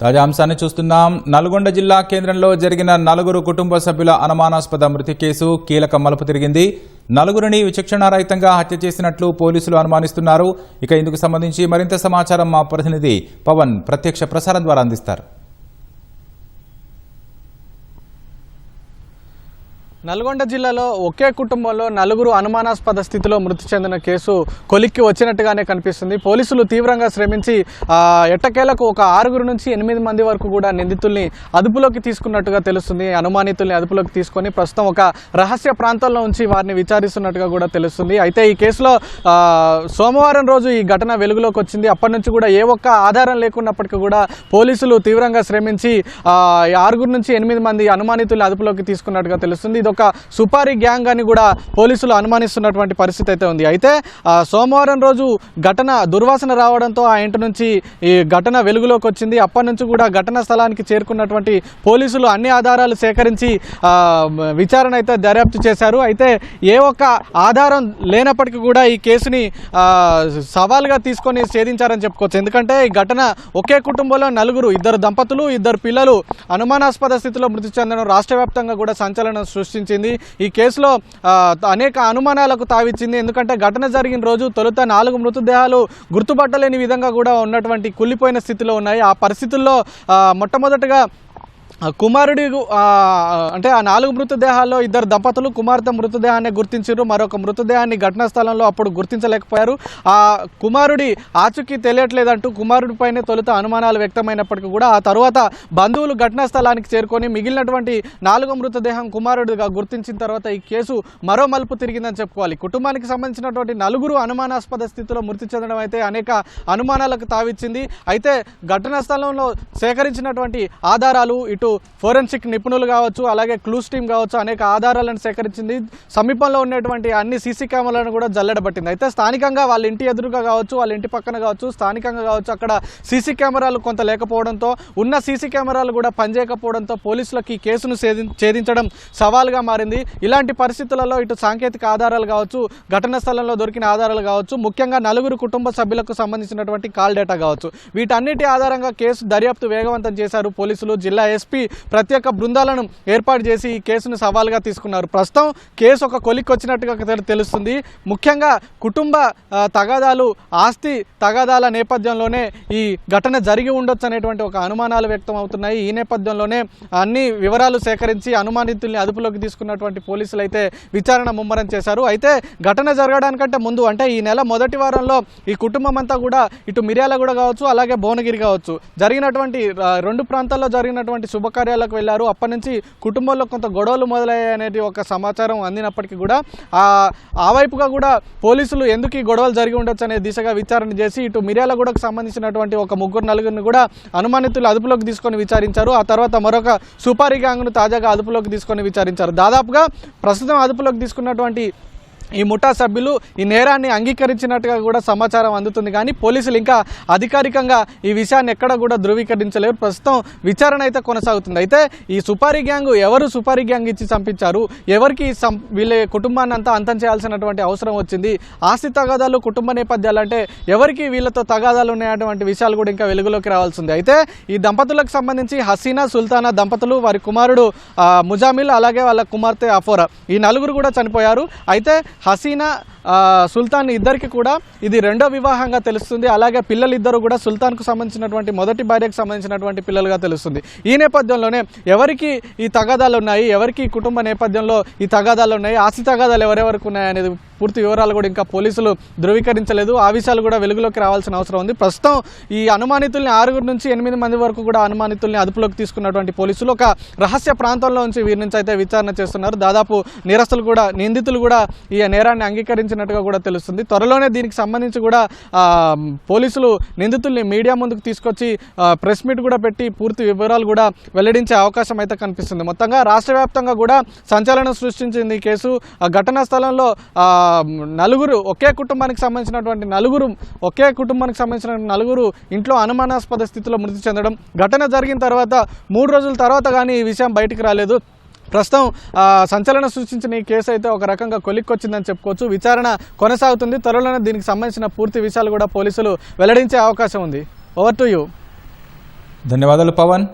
తాజా అంశాన్ని చూస్తున్నాం. నల్గొండ జిల్లా కేంద్రంలో జరిగిన 4 కుటుంబ సభ్యుల అనుమానాస్పద మృతి కేసు కీలక మలుపు తిరిగింది. 4గురిని విచక్షణారహితంగా హత్య చేసినట్లు పోలీసులు అనుమానిస్తున్నారు. ఇక ఇందుకు సంబంధించి మరింత సమాచారం మా ప్రతినిధి పవన్ ప్రత్యక్ష ప్రసారం ద్వారా అందిస్తారు. నల్గొండ జిల్లాలో ఒకే కుటుంబంలో 4 అనుమానాస్పద స్థితిలో మృతి చెందిన కేసు కొలిక్కి వచ్చినట్టుగానే కనిపిస్తుంది. పోలీసులు తీవ్రంగా శ్రమించి ఎట్టకేలకు ఒక 6 నుంచి 8 మంది వరకు కూడా నిందితుల్ని అదుపులోకి తీసుకున్నట్టుగా తెలుస్తుంది. అనుమానితుల్ని అదుపులోకి తీసుకొని ప్రస్తుతం ఒక రహస్య ప్రాంతంలో ఉంచి వారిని విచారిస్తున్నట్టుగా కూడా తెలుస్తుంది. అయితే ఈ కేసులో సోమవారం రోజు ఈ ఘటన వెలుగులోకి వచ్చింది. అప్పటి నుంచి కూడా ఏ ఒక్క ఆధారం లేకున్నప్పటికీ కూడా పోలీసులు తీవ్రంగా శ్రమించి 6 నుంచి 8 మంది అనుమానితుల్ని అదుపులోకి తీసుకున్నట్టుగా తెలుస్తుంది. ఒక సుపారీ గ్యాంగ్ అని కూడా పోలీసులు అనుమానిస్తున్నటువంటి పరిస్థితి అయితే ఉంది. అయితే సోమవారం రోజు ఘటన దుర్వాసన రావడంతో ఆ ఇంటి నుంచి ఈ ఘటన వెలుగులోకి వచ్చింది. అప్పటి నుంచి కూడా ఘటనా స్థలానికి చేరుకున్నటువంటి పోలీసులు అన్ని ఆధారాలు సేకరించి విచారణ అయితే దర్యాప్తు చేశారు. అయితే ఏ ఒక్క ఆధారం లేనప్పటికీ కూడా ఈ కేసుని సవాల్గా తీసుకొని ఛేదించారని చెప్పుకోవచ్చు. ఎందుకంటే ఈ ఘటన ఒకే కుటుంబంలో 4 2 దంపతులు 2 పిల్లలు అనుమానాస్పద స్థితిలో మృతి చెందడం రాష్ట్ర వ్యాప్తంగా కూడా సంచలనం సృష్టించింది. ఈ కేసులో అనేక అనుమానాలకు తావిచ్చింది. ఎందుకంటే ఘటన జరిగిన రోజు తొలుత 4 మృతదేహాలు గుర్తుపట్టలేని విధంగా కూడా ఉన్నటువంటి కుళ్ళిపోయిన స్థితిలో ఉన్నాయి. ఆ పరిస్థితుల్లో మొట్టమొదటిగా కుమారుడి అంటే ఆ 4 మృతదేహాల్లో 2 దంపతులు కుమార్తె మృతదేహాన్ని గుర్తించారు. మరొక మృతదేహాన్ని ఘటనా స్థలంలో అప్పుడు గుర్తించలేకపోయారు. ఆ కుమారుడి ఆచూకీ తెలియట్లేదంటూ కుమారుడిపైనే తొలుత అనుమానాలు వ్యక్తమైనప్పటికీ కూడా ఆ తర్వాత బంధువులు ఘటనా స్థలానికి చేరుకొని మిగిలినటువంటి 4వ మృతదేహం కుమారుడిగా గుర్తించిన తర్వాత ఈ కేసు మరో మలుపు తిరిగిందని చెప్పుకోవాలి. కుటుంబానికి సంబంధించినటువంటి 4 అనుమానాస్పద స్థితిలో మృతి చెందడం అయితే అనేక అనుమానాలకు తావిచ్చింది. అయితే ఘటనా స్థలంలో సేకరించినటువంటి ఆధారాలు ఇటు ఫోరెన్సిక్ నిపుణులు కావచ్చు, అలాగే క్లూస్ టీమ్ కావచ్చు, అనేక ఆధారాలను సేకరించింది. సమీపంలో ఉన్నటువంటి అన్ని సీసీ కెమెరాలను కూడా జల్లెడబట్టింది. అయితే స్థానికంగా వాళ్ళ ఇంటి ఎదురుగా కావచ్చు, వాళ్ళ ఇంటి పక్కన కావచ్చు, స్థానికంగా కావచ్చు, అక్కడ సీసీ కెమెరాలు కొంత లేకపోవడంతో ఉన్న సీసీ కెమెరాలు కూడా పనిచేయకపోవడంతో పోలీసులకు ఈ కేసును ఛేదించడం సవాల్గా మారింది. ఇలాంటి పరిస్థితులలో ఇటు సాంకేతిక ఆధారాలు కావచ్చు, ఘటనా స్థలంలో దొరికిన ఆధారాలు కావచ్చు, ముఖ్యంగా 4 కుటుంబ సభ్యులకు సంబంధించినటువంటి కాల్ డేటా కావచ్చు, వీటన్నిటి ఆధారంగా కేసు దర్యాప్తు వేగవంతం చేశారు పోలీసులు. జిల్లా ఎస్పీ ప్రత్యేక బృందాలను ఏర్పాటు చేసి ఈ కేసును సవాల్గా తీసుకున్నారు. ప్రస్తుతం కేసు ఒక కొలిక్కి వచ్చినట్టుగా తెలుస్తుంది. ముఖ్యంగా కుటుంబ తగాదాలు, ఆస్తి తగాదాల నేపథ్యంలోనే ఈ ఘటన జరిగి ఉండొచ్చు అనేటువంటి ఒక అనుమానాలు వ్యక్తం అవుతున్నాయి. ఈ నేపథ్యంలోనే అన్ని వివరాలు సేకరించి అనుమానితుల్ని అదుపులోకి తీసుకున్నటువంటి పోలీసులు అయితే విచారణ ముమ్మరం చేశారు. అయితే ఘటన జరగడానికంటే ముందు అంటే ఈ నెల మొదటి వారంలో ఈ కుటుంబం అంతా కూడా ఇటు మిర్యాలగూడ కావచ్చు, అలాగే భువనగిరి కావచ్చు జరిగినటువంటి 2 ప్రాంతాల్లో జరిగినటువంటి శుభకార్యాలకు వెళ్ళారు. అప్పటి నుంచి కుటుంబంలో కొంత గొడవలు మొదలయ్యాయి అనేది ఒక సమాచారం అందినప్పటికీ కూడా ఆ వైపుగా కూడా పోలీసులు ఎందుకు ఈ గొడవలు జరిగి ఉండొచ్చు అనే దిశగా విచారణ చేసి ఇటు మిర్యాలగూడకు సంబంధించినటువంటి ఒక 3 4 కూడా అనుమానితులు అదుపులోకి తీసుకొని విచారించారు. ఆ తర్వాత మరొక సుపారీ గ్యాంగ్ను తాజాగా అదుపులోకి తీసుకొని విచారించారు. దాదాపుగా ప్రస్తుతం అదుపులోకి తీసుకున్నటువంటి ఈ ముఠా సభ్యులు ఈ నేరాన్ని అంగీకరించినట్టుగా కూడా సమాచారం అందుతుంది. కానీ పోలీసులు ఇంకా అధికారికంగా ఈ విషయాన్ని ఎక్కడ కూడా ధృవీకరించలేరు. ప్రస్తుతం విచారణ అయితే కొనసాగుతుంది. అయితే ఈ సుపారీ గ్యాంగ్ ఎవరు సుపారీ గ్యాంగ్ ఇచ్చి చంపించారు, ఎవరికి వీళ్ళ కుటుంబాన్ని అంతా అంతం చేయాల్సినటువంటి అవసరం వచ్చింది, ఆస్తి తగాదాలు, కుటుంబ నేపథ్యాలు అంటే ఎవరికి వీళ్ళతో తగాదాలు ఉన్నాయటువంటి విషయాలు కూడా ఇంకా వెలుగులోకి రావాల్సింది. అయితే ఈ దంపతులకు సంబంధించి హసీనా, సుల్తానా దంపతులు, వారి కుమారుడు ముజామిల్, అలాగే వాళ్ళ కుమార్తె అఫోరా, ఈ 4 కూడా చనిపోయారు. అయితే హసీనా, సుల్తాన్ ఇద్దరికి కూడా ఇది 2వ వివాహంగా తెలుస్తుంది. అలాగే పిల్లలిద్దరూ కూడా సుల్తాన్కు సంబంధించినటువంటి మొదటి భార్యకు సంబంధించినటువంటి పిల్లలుగా తెలుస్తుంది. ఈ నేపథ్యంలోనే ఎవరికి ఈ తగాదాలు ఉన్నాయి, ఎవరికి కుటుంబ నేపథ్యంలో ఈ తగాదాలు ఉన్నాయి, ఆస్తి తగాదాలు ఎవరెవరికి ఉన్నాయి అనేది పూర్తి వివరాలు కూడా ఇంకా పోలీసులు ధృవీకరించలేదు. ఆ విషయాలు కూడా వెలుగులోకి రావాల్సిన అవసరం ఉంది. ప్రస్తుతం ఈ అనుమానితుల్ని 6 నుంచి 8 మంది వరకు కూడా అనుమానితుల్ని అదుపులోకి తీసుకున్నటువంటి పోలీసులు ఒక రహస్య ప్రాంతంలో నుంచి వీరి నుంచి అయితే విచారణ చేస్తున్నారు. దాదాపు నిరస్తులు కూడా, నిందితులు కూడా ఈ నేరాన్ని అంగీకరించినట్టుగా కూడా తెలుస్తుంది. త్వరలోనే దీనికి సంబంధించి కూడా పోలీసులు నిందితుల్ని మీడియా ముందుకు తీసుకొచ్చి ప్రెస్ మీట్ కూడా పెట్టి పూర్తి వివరాలు కూడా వెల్లడించే అవకాశం అయితే కనిపిస్తుంది. మొత్తంగా రాష్ట్ర వ్యాప్తంగా కూడా సంచలనం సృష్టించింది ఈ కేసు. ఘటనా స్థలంలో 4 ఒకే కుటుంబానికి సంబంధించినటువంటి 4 ఇంట్లో అనుమానాస్పద స్థితిలో మృతి చెందడం, ఘటన జరిగిన తర్వాత 3 రోజుల తర్వాత కానీ ఈ విషయం బయటికి రాలేదు. ప్రస్తుతం సంచలనం సృష్టించిన ఈ కేసు అయితే ఒక రకంగా కొలిక్కొచ్చిందని చెప్పుకోవచ్చు. విచారణ కొనసాగుతుంది. త్వరలోనే దీనికి సంబంధించిన పూర్తి విషయాలు కూడా పోలీసులు వెల్లడించే అవకాశం ఉంది. Over to you. ధన్యవాదాలు పవన్.